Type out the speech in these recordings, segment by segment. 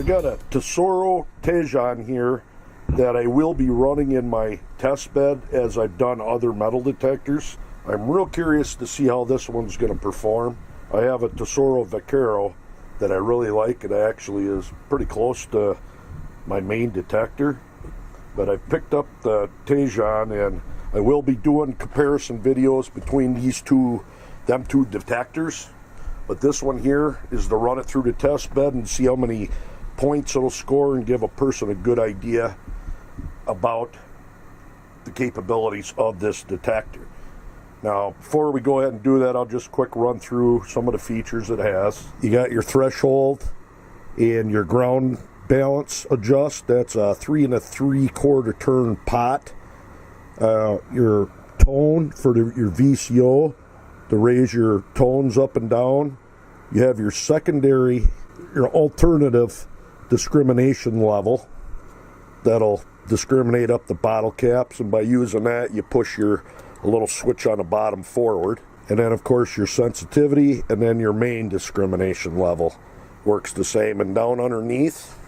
got a Tesoro Tejon here that I will be running in my test bed as I've done other metal detectors. I'm real curious to see how this one's going to perform. I have a Tesoro Vaquero that I really like. It actually is pretty close to my main detector. But I picked up the Tejon, and I will be doing comparison videos between them two detectors. But this one here is to run it through the test bed and see how many points it'll score and give a person a good idea about the capabilities of this detector. Now, before we go ahead and do that, I'll just quick run through some of the features it has. You got your threshold and your ground balance adjust. That's a 3 3/4 turn pot. Your tone for your VCO to raise your tones up and down. You have your secondary, your alternative discrimination level that'll discriminate up the bottle caps, and by using that you push a little switch on the bottom forward. And then of course your sensitivity, and then your main discrimination level works the same. And down underneath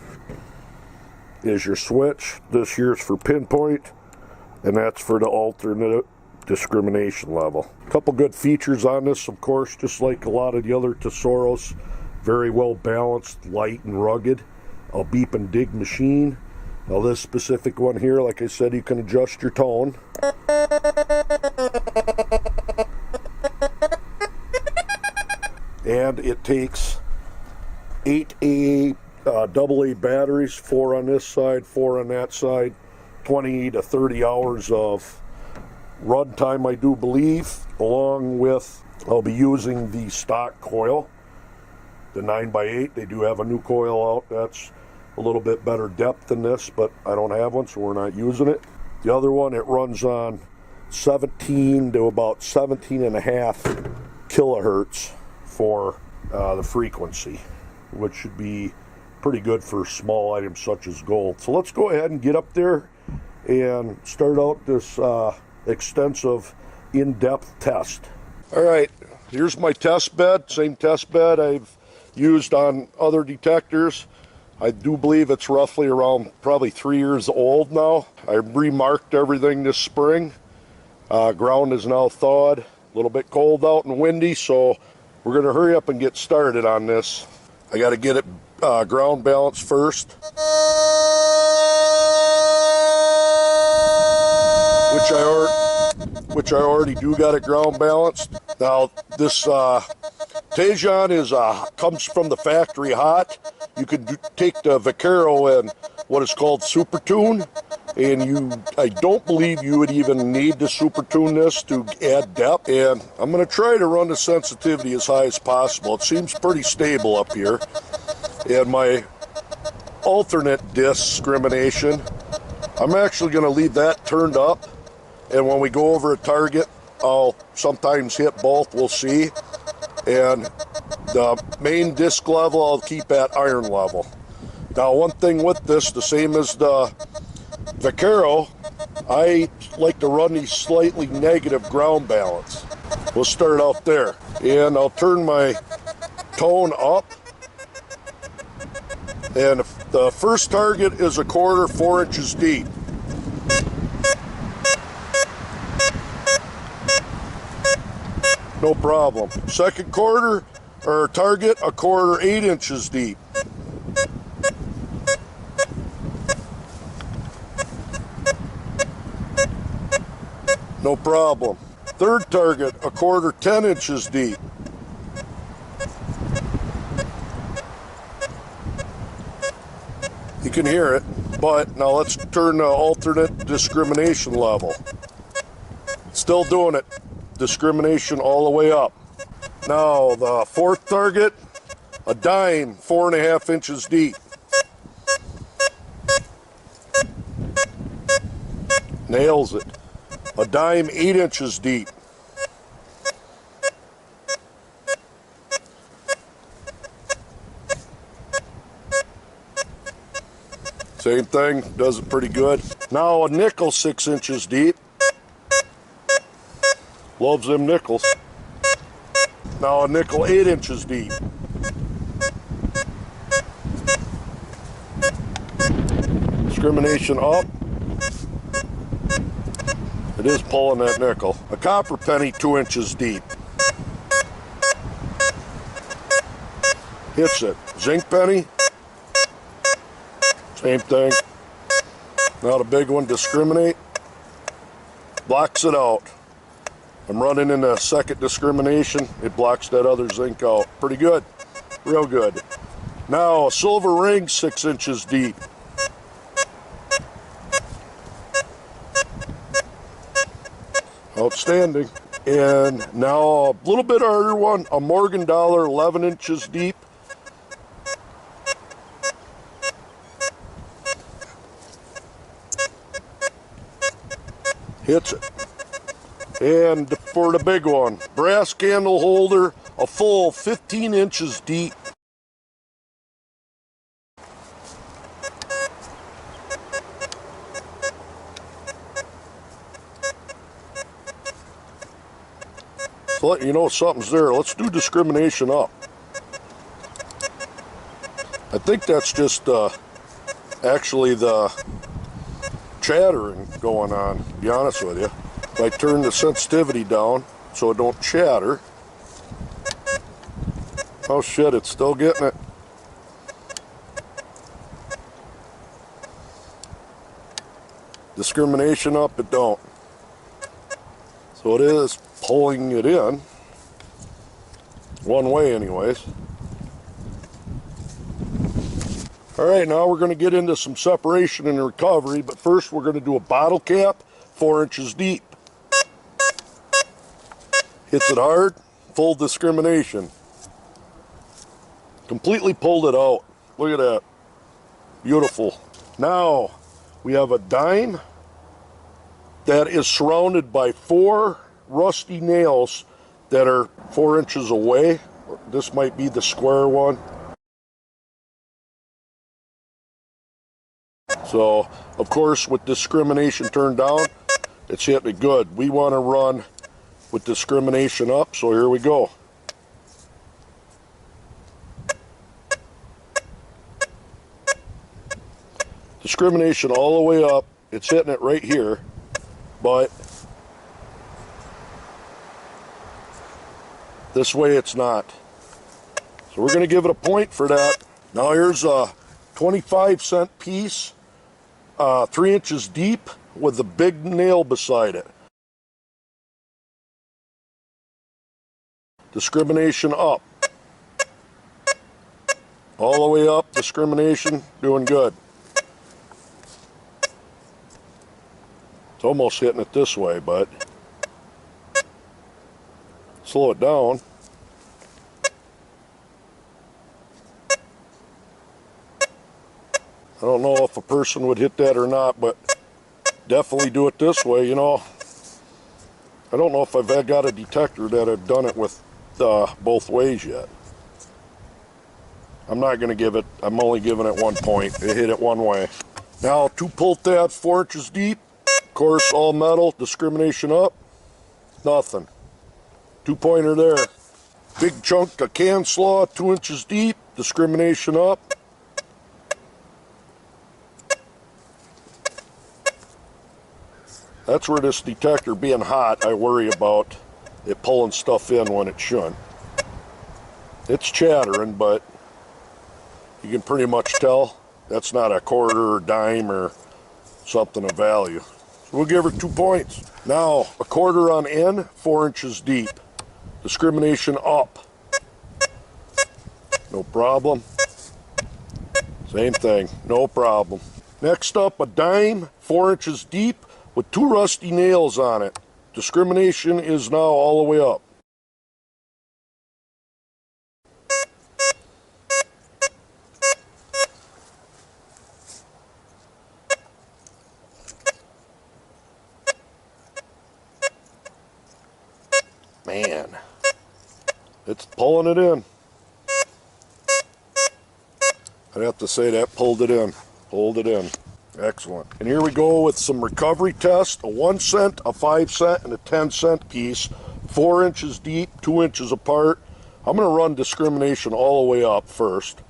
is your switch. This here's for pinpoint, and that's for the alternate discrimination level. A couple good features on this, of course, just like a lot of the other Tesoros. Very well balanced, light and rugged. A beep and dig machine. Now this specific one here, like I said, you can adjust your tone. And it takes 8 AA batteries, 4 on this side, 4 on that side, 20 to 30 hours of run time, I do believe, along with, I'll be using the stock coil, the 9x8. They do have a new coil out that's a little bit better depth than this, but I don't have one, so we're not using it. The other one, it runs on 17 to about 17.5 kilohertz for the frequency, which should be pretty good for small items such as gold. So let's go ahead and get up there and start out this extensive in-depth test. All right, here's my test bed, same test bed I've used on other detectors. I do believe it's roughly around probably 3 years old now. I remarked everything this spring. Ground is now thawed, a little bit cold out and windy, so we're going to hurry up and get started on this. I got to get it ground balanced first, which I already do got it ground balanced. Now this Tejon comes from the factory hot. You can take the Vaquero and what is called super tune, and I don't believe you would even need to super tune this to add depth. And I'm going to try to run the sensitivity as high as possible. It seems pretty stable up here. And my alternate discrimination, I'm actually going to leave that turned up, and when we go over a target, I'll sometimes hit both, we'll see. And the main disc level I'll keep at iron level. Now one thing with this, the same as the Vaquero, I like to run these slightly negative ground balance. We'll start out there, and I'll turn my tone up, and the first target is 1/4, 4 inches deep. No problem. Second quarter, or target, 1/4, 8 inches deep. No problem. Third target, 1/4, 10 inches deep. You can hear it, but now let's turn the alternate discrimination level. Still doing it. Discrimination all the way up. Now the fourth target, a dime, 4.5 inches deep. Nails it. A dime, 8 inches deep. Same thing, does it pretty good. Now a nickel, 6 inches deep. Loves them nickels. Now a nickel, 8 inches deep. Discrimination up. It is pulling that nickel. A copper penny 2 inches deep. Hits it. Zinc penny. Same thing. Not a big one. Discriminate. Blocks it out. I'm running in the second discrimination. It blocks that other zinc out. Pretty good. Real good. Now a silver ring 6 inches deep. Outstanding. And now a little bit harder one, a Morgan dollar 11 inches deep. Hits it. And for the big one, brass candle holder, a full 15 inches deep. So let you know something's there. Let's do discrimination up. I think that's just actually the chattering going on, to be honest with you. If I turn the sensitivity down so it don't chatter. Oh shit, it's still getting it. Discrimination up, it don't. So it is pulling it in. One way anyways. Alright, now we're going to get into some separation and recovery, but first we're going to do a bottle cap, 4 inches deep. Hits it hard, full discrimination. Completely pulled it out. Look at that. Beautiful. Now, we have a dime that is surrounded by 4 rusty nails that are 4 inches away. This might be the square one. So, of course, with discrimination turned down, it's hitting it good. We want to run with discrimination up, so here we go. Discrimination all the way up. It's hitting it right here, but this way it's not. So we're going to give it a point for that. Now here's a 25-cent piece, 3 inches deep with a big nail beside it. Discrimination up. All the way up, discrimination, doing good. It's almost hitting it this way, but slow it down. I don't know if a person would hit that or not, but definitely do it this way, you know. I don't know if I've got a detector that I've done it with both ways yet. I'm not going to give it, I'm only giving it 1 point. It hit it one way. Now 2 pull tabs 4 inches deep. Of course, all metal, discrimination up. Nothing. 2-pointer there. Big chunk of can slaw 2 inches deep. Discrimination up. That's where this detector being hot, I worry about it pulling stuff in when it shouldn't. It's chattering, but you can pretty much tell that's not a quarter or dime or something of value. So we'll give her 2 points. Now, a quarter on end, 4 inches deep. Discrimination up. No problem. Same thing, no problem. Next up, a dime, 4 inches deep with 2 rusty nails on it. Discrimination is now all the way up. Man, it's pulling it in. I'd have to say that pulled it in. Pulled it in. Excellent. And here we go with some recovery tests. A 1 cent, a 5 cent, and a 10-cent piece. 4 inches deep, 2 inches apart. I'm going to run discrimination all the way up first.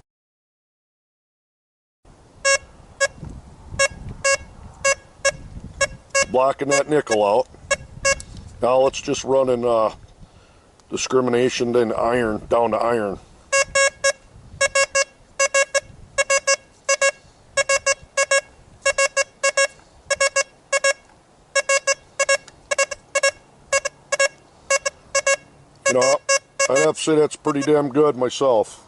blocking that nickel out. Now let's just run in discrimination, then iron, down to iron. You know, I'd have to say that's pretty damn good myself.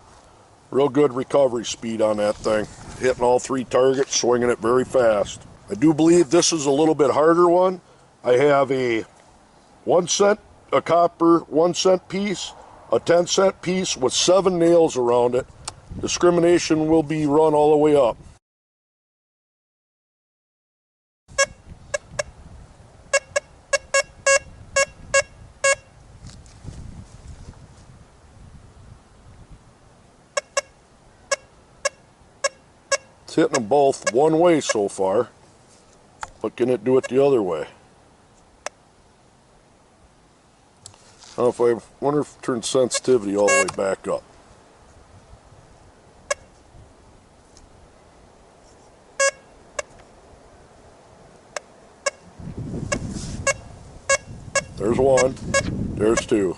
Real good recovery speed on that thing. Hitting all 3 targets, swinging it very fast. I do believe this is a little bit harder one. I have a 1 cent, a copper 1 cent piece, a 10 cent piece with 7 nails around it. Discrimination will be run all the way up. It's hitting them both one way so far, but can it do it the other way? I don't know if I wonder if it turns sensitivity all the way back up. There's 1, there's 2.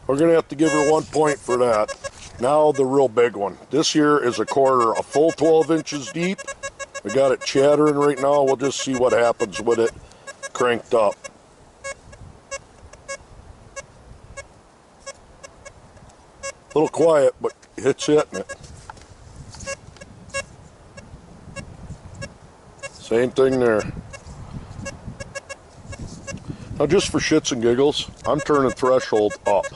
We're going to have to give her 1 point for that. Now the real big one. This here is a quarter, a full 12 inches deep. We got it chattering right now. We'll just see what happens with it cranked up. A little quiet, but it's hitting it. Same thing there. Now just for shits and giggles, I'm turning threshold up.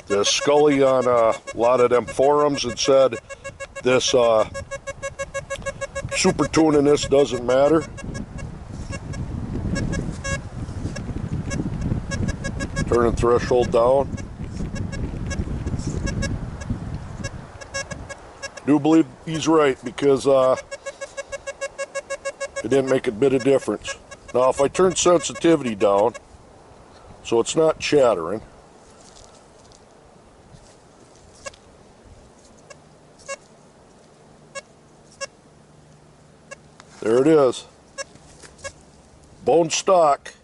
The Scully on a lot of them forums had said this super tuning this doesn't matter. Turning threshold down. Do believe he's right because it didn't make a bit of difference. Now if I turn sensitivity down so it's not chattering, there it is. Bone stock.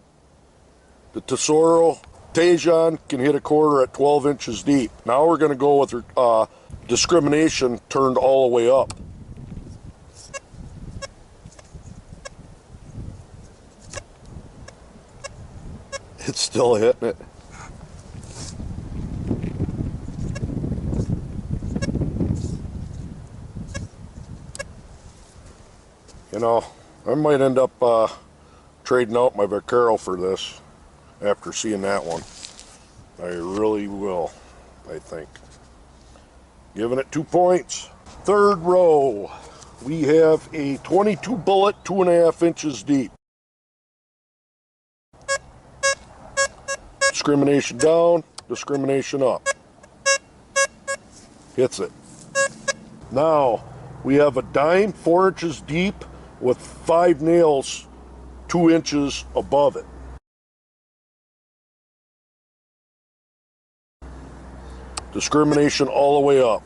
The Tesoro Tejon can hit a quarter at 12 inches deep. Now we're going to go with discrimination turned all the way up. It's still hitting it. You know, I might end up trading out my Vaquero for this after seeing that one. I really will, I think. Giving it 2 points. Third row, we have a 22 bullet, 2.5 inches deep. Discrimination down, discrimination up. Hits it. Now, we have a dime 4 inches deep with 5 nails 2 inches above it. Discrimination all the way up.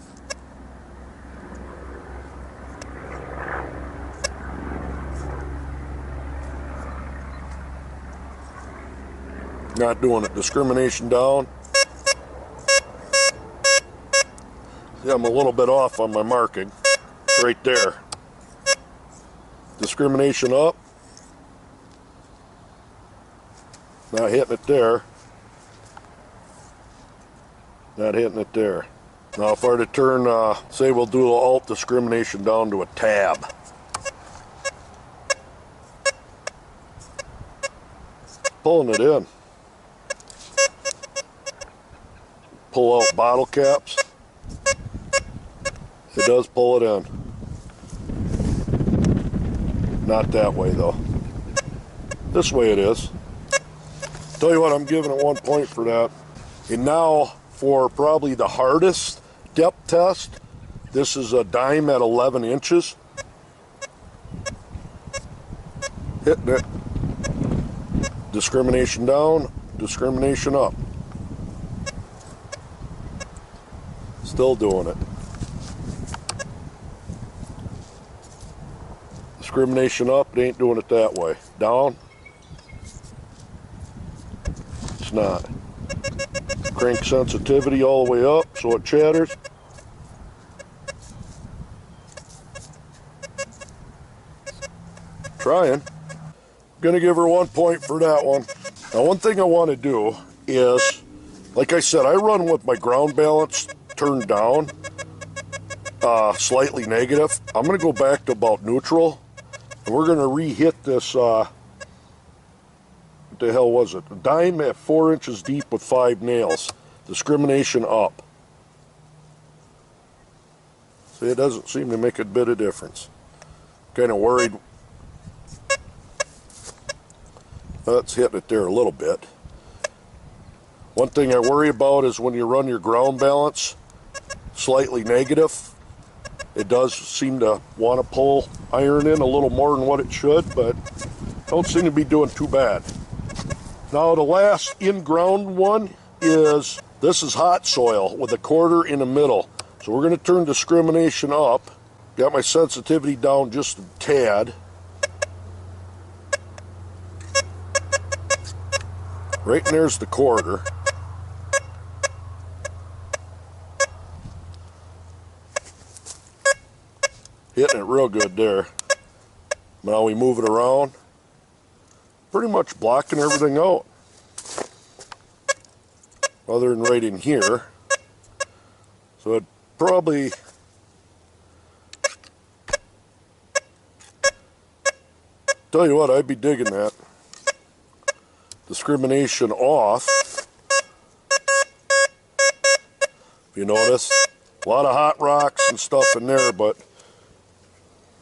Not doing it. Discrimination down. See, I'm a little bit off on my marking. It's right there. Discrimination up. Not hitting it there. Not hitting it there. Now if I were to turn, say we'll do alt discrimination down to a tab. Pulling it in. Pull out bottle caps. It does pull it in. Not that way though. This way it is. Tell you what, I'm giving it 1 point for that. And now for probably the hardest depth test, this is a dime at 11 inches. Hitting it. Discrimination down, discrimination up. Still doing it. Discrimination up, it ain't doing it that way. Down, it's not. Crank sensitivity all the way up so it chatters. Trying. Gonna give her 1 point for that one. Now, one thing I want to do is, like I said, I run with my ground balance turned down, slightly negative. I'm gonna go back to about neutral, and we're gonna re-hit this, what the hell was it? A dime at 4 inches deep with 5 nails. Discrimination up. See, it doesn't seem to make a bit of difference. Kind of worried. That's hitting it there a little bit. One thing I worry about is when you run your ground balance slightly negative, it does seem to want to pull iron in a little more than what it should, but don't seem to be doing too bad. Now the last in-ground one is, this is hot soil with a quarter in the middle. So we're going to turn discrimination up. Got my sensitivity down just a tad. Right in there's the quarter. Hitting it real good there. Now we move it around. Pretty much blocking everything out. Other than right in here. So it probably... Tell you what, I'd be digging that. Discrimination off. If you notice, a lot of hot rocks and stuff in there, but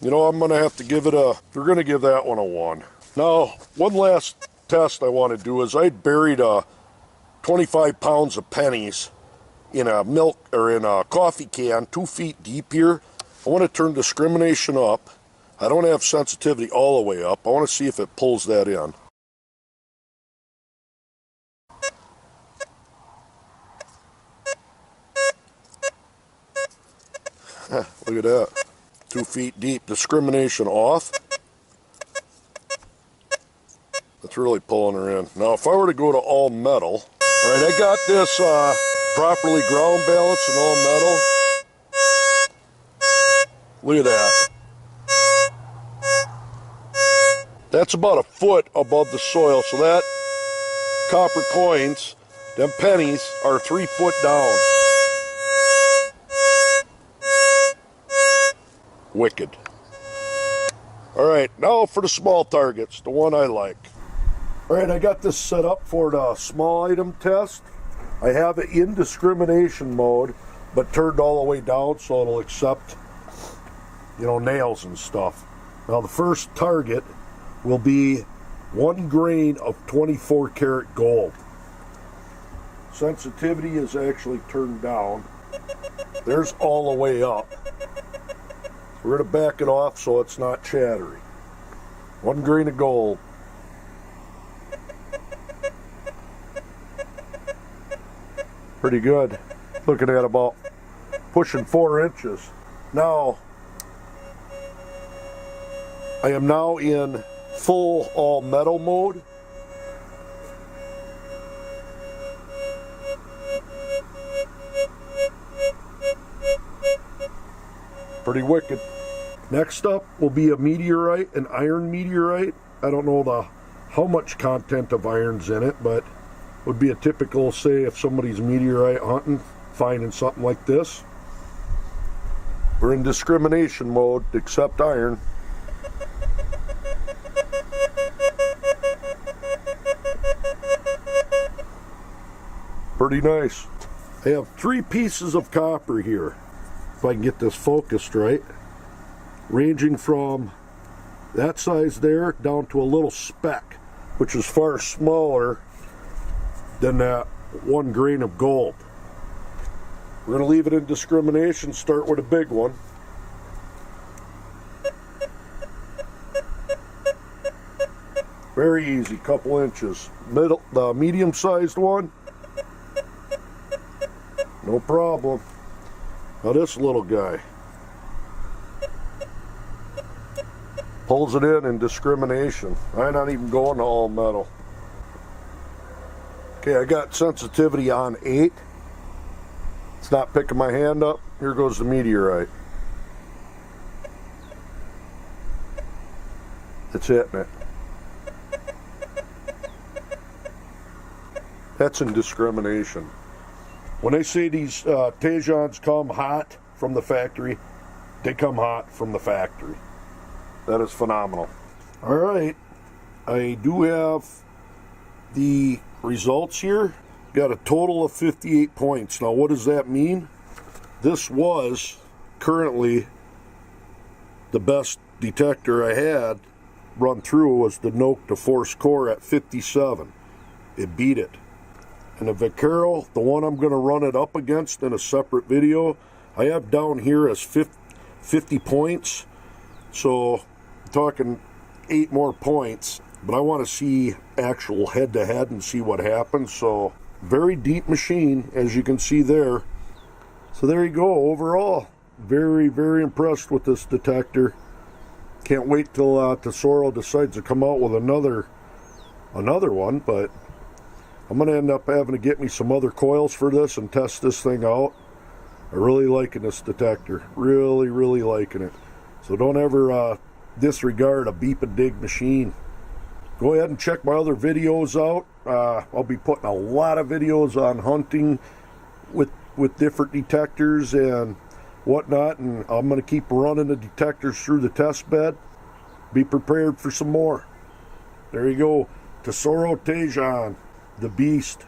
you know, I'm going to have to give it a, we're going to give that one a 1. Now, one last test I want to do is I buried 25 pounds of pennies in a milk, or in a coffee can 2 feet deep here. I want to turn discrimination up. I don't have sensitivity all the way up. I want to see if it pulls that in. Look at that. 2 feet deep. Discrimination off. That's really pulling her in. Now, if I were to go to all metal, all right, I got this properly ground balanced and all metal. Look at that. That's about a foot above the soil, so that copper coins, them pennies, are 3 foot down. Wicked. Alright, now for the small targets, the one I like. Alright, I got this set up for the small item test. I have it in discrimination mode, but turned all the way down so it'll accept, you know, nails and stuff. Now the first target will be 1 grain of 24 karat gold. Sensitivity is actually turned down. There's all the way up. We're going to back it off so it's not chattery. 1 grain of gold. Pretty good. Looking at about pushing 4 inches. Now, I am now in full all metal mode. Pretty wicked. Next up will be a meteorite, an iron meteorite. I don't know how much content of iron's in it, but would be a typical, say, if somebody's meteorite hunting, finding something like this. We're in discrimination mode, except iron. Pretty nice. I have 3 pieces of copper here, if I can get this focused right, ranging from that size there down to a little speck, which is far smaller than that 1 grain of gold. We're going to leave it in discrimination, start with a big one. Very easy, couple inches. The medium-sized one, no problem. Now this little guy. Pulls it in discrimination. I'm not even going to all metal. Okay, I got sensitivity on 8. It's not picking my hand up. Here goes the meteorite. It's hitting it. That's in discrimination. When they say these Tejons come hot from the factory, they come hot from the factory. That is phenomenal. All right, I do have the results here. Got a total of 58 points. Now, what does that mean? This was currently the best detector I had run through was the Nokta Force Core at 57. It beat it. And the Vaquero, the one I'm going to run it up against in a separate video, I have down here as 50 points. So I'm talking 8 more points. But I want to see actual head-to-head and see what happens. So very deep machine, as you can see there. So there you go. Overall, very, very impressed with this detector. Can't wait till Tesoro decides to come out with another one, but I'm going to end up having to get me some other coils for this and test this thing out. I'm really liking this detector. Really, really liking it. So don't ever disregard a beep and dig machine. Go ahead and check my other videos out. I'll be putting a lot of videos on hunting with different detectors and whatnot, and I'm going to keep running the detectors through the test bed. Be prepared for some more. There you go. Tesoro Tejon, the beast.